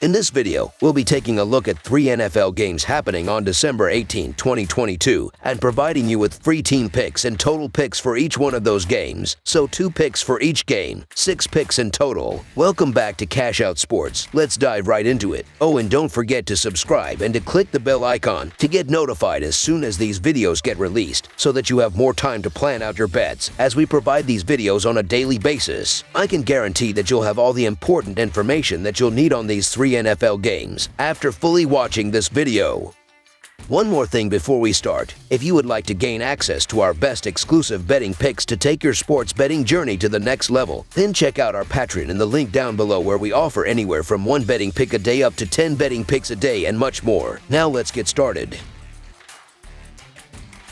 In this video, we'll be taking a look at 3 NFL games happening on December 18, 2022, and providing you with free team picks and total picks for each one of those games. So 2 picks for each game, 6 picks in total. Welcome back to Cash Out Sports. Let's dive right into it. Oh, and don't forget to subscribe and to click the bell icon to get notified as soon as these videos get released, so that you have more time to plan out your bets as we provide these videos on a daily basis. I can guarantee that you'll have all the important information that you'll need on these 3 NFL games after fully watching this video. One more thing before we start. If you would like to gain access to our best exclusive betting picks to take your sports betting journey to the next level, then check out our Patreon in the link down below, where we offer anywhere from 1 betting pick a day up to 10 betting picks a day and much more. Now let's get started.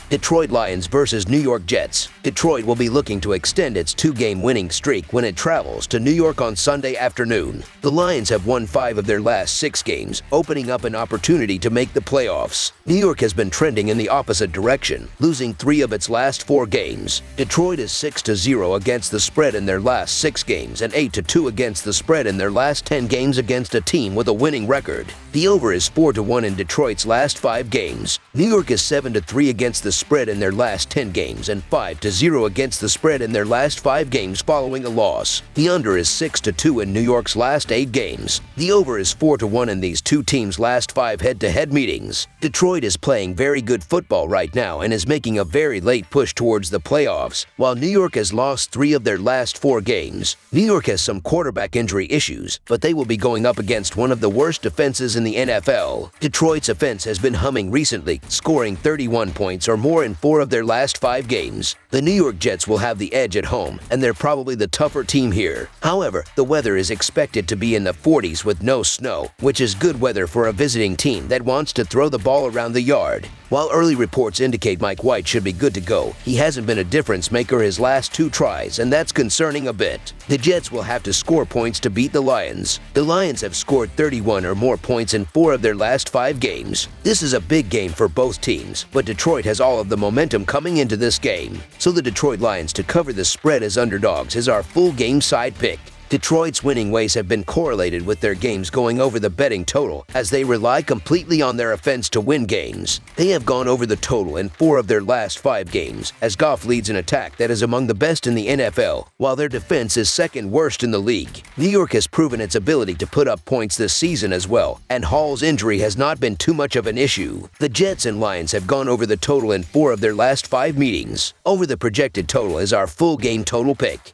Detroit Lions versus New York Jets. Detroit will be looking to extend its 2-game winning streak when it travels to New York on Sunday afternoon. The Lions have won 5 of their last 6 games, opening up an opportunity to make the playoffs. New York has been trending in the opposite direction, losing 3 of its last 4 games. Detroit is 6-0 against the spread in their last 6 games and 8-2 against the spread in their last 10 games against a team with a winning record. The over is 4-1 in Detroit's last 5 games. New York is 7-3 against the spread in their last 10 games and 5-0 against the spread in their last 5 games following a loss. The under is 6-2 in New York's last 8 games. The over is 4-1 in these 2 teams' last 5 head-to-head meetings. Detroit is playing very good football right now and is making a very late push towards the playoffs, while New York has lost 3 of their last 4 games. New York has some quarterback injury issues, but they will be going up against one of the worst defenses in the NFL. Detroit's offense has been humming recently, scoring 31 points or more in 4 of their last 5 games. The New York Jets will have the edge at home, and they're probably the tougher team here. However, the weather is expected to be in the 40s with no snow, which is good weather for a visiting team that wants to throw the ball around the yard. While early reports indicate Mike White should be good to go, he hasn't been a difference maker his last 2 tries, and that's concerning a bit. The Jets will have to score points to beat the Lions. The Lions have scored 31 or more points in 4 of their last 5 games. This is a big game for both teams, but Detroit has all of the momentum coming into this game. So the Detroit Lions to cover the spread as underdogs is our full game side pick. Detroit's winning ways have been correlated with their games going over the betting total, as they rely completely on their offense to win games. They have gone over the total in 4 of their last 5 games, as Goff leads an attack that is among the best in the NFL, while their defense is second worst in the league. New York has proven its ability to put up points this season as well, and Hall's injury has not been too much of an issue. The Jets and Lions have gone over the total in 4 of their last 5 meetings. Over the projected total is our full game total pick.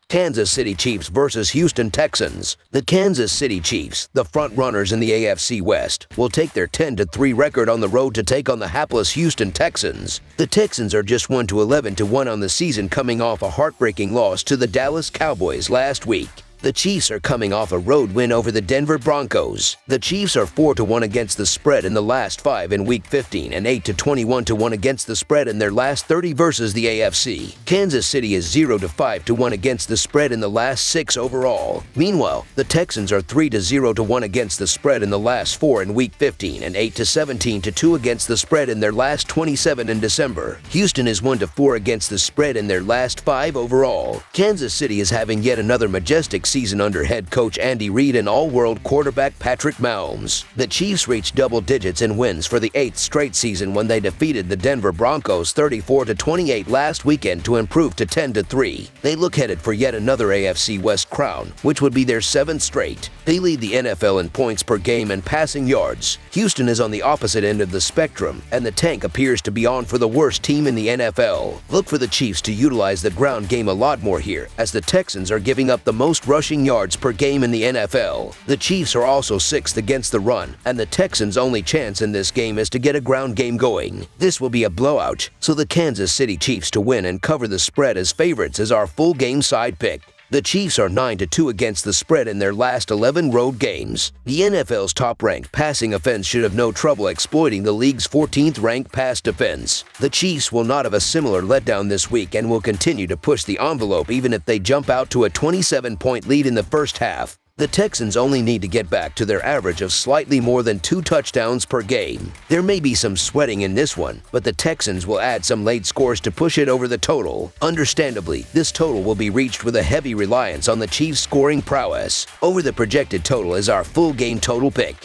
Kansas City Chiefs versus Houston Texans. The Kansas City Chiefs, the front-runners in the AFC West, will take their 10-3 record on the road to take on the hapless Houston Texans. The Texans are just 1-11-1 on the season, coming off a heartbreaking loss to the Dallas Cowboys last week. The Chiefs are coming off a road win over the Denver Broncos. The Chiefs are 4-1 against the spread in the last 5 in Week 15 and 8-21-1 against the spread in their last 30 versus the AFC. Kansas City is 0-5-1 against the spread in the last 6 overall. Meanwhile, the Texans are 3-0-1 against the spread in the last 4 in Week 15 and 8-17-2 against the spread in their last 27 in December. Houston is 1-4 against the spread in their last 5 overall. Kansas City is having yet another majestic season under head coach Andy Reid and all-world quarterback Patrick Mahomes. The Chiefs reached double digits in wins for the 8th straight season when they defeated the Denver Broncos 34-28 last weekend to improve to 10-3. They look headed for yet another AFC West crown, which would be their 7th straight. They lead the NFL in points per game and passing yards. Houston is on the opposite end of the spectrum, and the tank appears to be on for the worst team in the NFL. Look for the Chiefs to utilize the ground game a lot more here, as the Texans are giving up the most rushing yards per game in the NFL. The Chiefs are also 6th against the run, and the Texans' only chance in this game is to get a ground game going. This will be a blowout, so the Kansas City Chiefs to win and cover the spread as favorites is our full game side pick. The Chiefs are 9-2 against the spread in their last 11 road games. The NFL's top-ranked passing offense should have no trouble exploiting the league's 14th-ranked pass defense. The Chiefs will not have a similar letdown this week and will continue to push the envelope even if they jump out to a 27-point lead in the first half. The Texans only need to get back to their average of slightly more than 2 touchdowns per game. There may be some sweating in this one, but the Texans will add some late scores to push it over the total. Understandably, this total will be reached with a heavy reliance on the Chiefs' scoring prowess. Over the projected total is our full game total pick.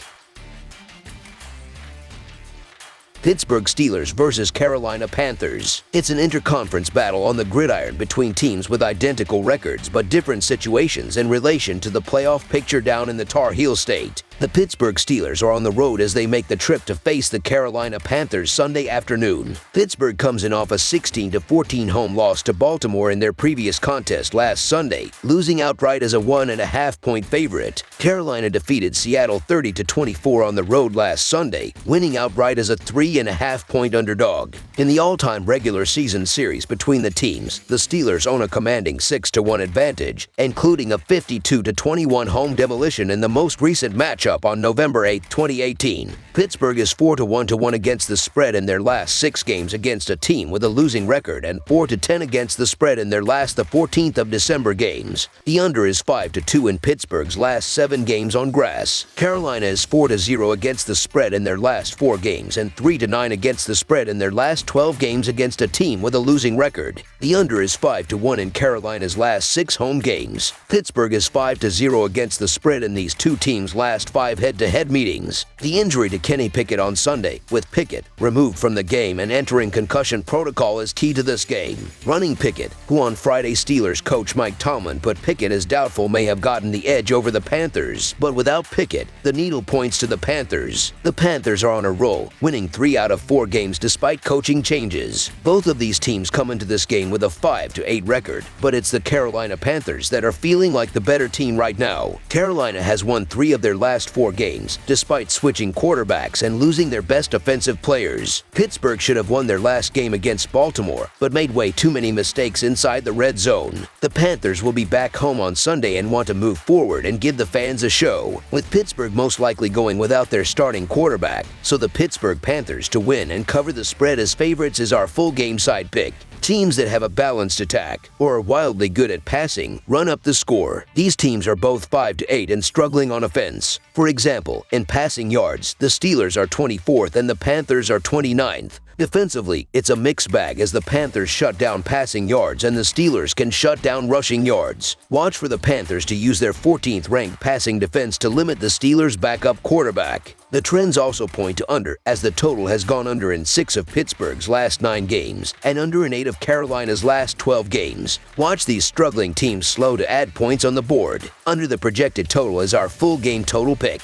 Pittsburgh Steelers versus Carolina Panthers. It's an interconference battle on the gridiron between teams with identical records but different situations in relation to the playoff picture down in the Tar Heel state. The Pittsburgh Steelers are on the road as they make the trip to face the Carolina Panthers Sunday afternoon. Pittsburgh comes in off a 16-14 home loss to Baltimore in their previous contest last Sunday, losing outright as a 1.5-point favorite. Carolina defeated Seattle 30-24 on the road last Sunday, winning outright as a 3.5-point underdog. In the all-time regular season series between the teams, the Steelers own a commanding 6-1 advantage, including a 52-21 home demolition in the most recent matchup on November 8, 2018. Pittsburgh is 4-1 against the spread in their last 6 games against a team with a losing record and 4-10 against the spread in their last 14th of December games. The under is 5-2 in Pittsburgh's last 7 games on grass. Carolina is 4-0 against the spread in their last 4 games and 3-9 against the spread in their last 12 games against a team with a losing record. The under is 5-1 in Carolina's last 6 home games. Pittsburgh is 5-0 against the spread in these two teams' last 5 head-to-head meetings. The injury to Kenny Pickett on Sunday, with Pickett removed from the game and entering concussion protocol, is key to this game. Running Pickett, who on Friday Steelers coach Mike Tomlin put Pickett as doubtful, may have gotten the edge over the Panthers, but without Pickett, the needle points to the Panthers. The Panthers are on a roll, winning 3 out of 4 games despite coaching changes. Both of these teams come into this game with a 5-8 record, but it's the Carolina Panthers that are feeling like the better team right now. Carolina has won 3 of their last 4 games, despite switching quarterbacks and losing their best offensive players. Pittsburgh should have won their last game against Baltimore, but made way too many mistakes inside the red zone. The Panthers will be back home on Sunday and want to move forward and give the fans a show, with Pittsburgh most likely going without their starting quarterback, so the Pittsburgh Panthers to win and cover the spread as favorites is our full game side pick. Teams that have a balanced attack or are wildly good at passing run up the score. These teams are both 5-8 and struggling on offense. For example, in passing yards, the Steelers are 24th and the Panthers are 29th. Defensively, it's a mixed bag as the Panthers shut down passing yards and the Steelers can shut down rushing yards. Watch for the Panthers to use their 14th-ranked passing defense to limit the Steelers' backup quarterback. The trends also point to under, as the total has gone under in 6 of Pittsburgh's last 9 games and under in 8 of Carolina's last 12 games. Watch these struggling teams slow to add points on the board. Under the projected total is our full game total pick.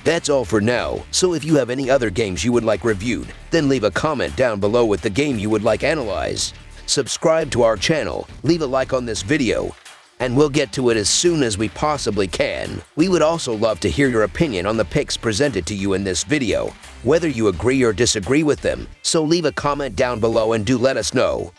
That's all for now, so if you have any other games you would like reviewed, then leave a comment down below with the game you would like analyzed. Subscribe to our channel, leave a like on this video, and we'll get to it as soon as we possibly can. We would also love to hear your opinion on the picks presented to you in this video, whether you agree or disagree with them, so leave a comment down below and do let us know.